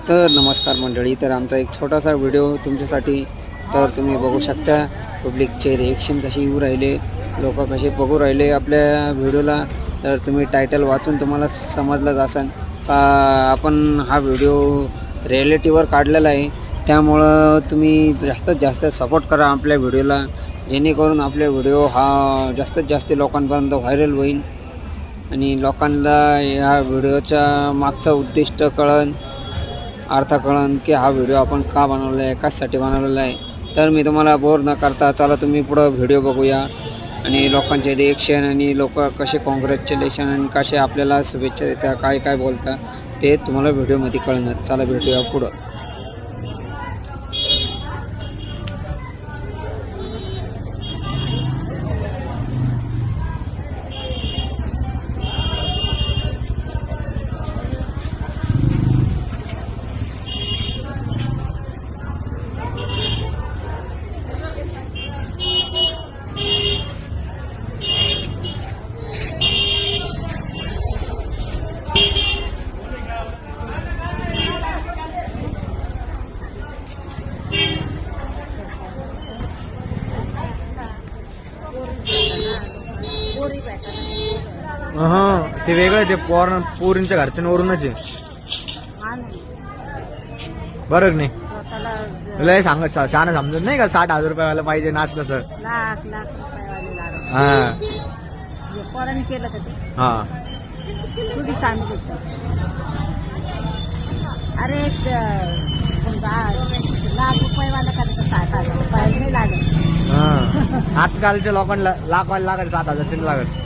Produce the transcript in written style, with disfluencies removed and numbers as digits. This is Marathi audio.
तर नमस्कार मंडळी, तर आमचा एक छोटासा व्हिडिओ तुमच्यासाठी. तर तुम्ही बघू शकता पब्लिकचे रिएक्शन कसे येऊ राहिले, लोक कसे बघू राहिले आपल्या व्हिडिओला. तर तुम्ही टायटल वाचून तुम्हाला समजलंच असेल का आपण हा व्हिडिओ रिॲलिटीवर काढलेला आहे. त्यामुळं तुम्ही जास्तीत जास्त सपोर्ट करा आपल्या व्हिडिओला, जेणेकरून आपले व्हिडिओ हा जास्तीत जास्त लोकांपर्यंत व्हायरल होईल आणि लोकांना ह्या व्हिडिओच्या मागचा उद्दिष्ट कळन, अर्थ कळन की हा व्हिडिओ आपण का बनवला आहे, कशासाठी बनवलेला आहे. तर मी तुम्हाला बोर न करता चला तुम्ही पुढं व्हिडिओ बघूया आणि लोकांचे रिएक्शन आणि लोक कसे कॉंग्रॅच्युलेशन आणि कसे आपल्याला शुभेच्छा देतात, काय काय बोलतात ते तुम्हाला व्हिडिओमध्ये कळणार. चला भेटूया पुढं. ते वेगळं, ते पोरींच्या घरच्यांवरूनच आहे. बरोबर नाही, लय सांगत शहाणा समजत नाही का 60,000 रुपयाला पाहिजे नाच तसं. लाख लाख रुपये लागत. हा पोरांनी केलं का ते? हा थोडी सांगू देतो. अरे लाख रुपये वाला करता 60,000 रुपये नाही लागत. हा आजकालच्या लोकांना लाख लागत, 7,000 लागत.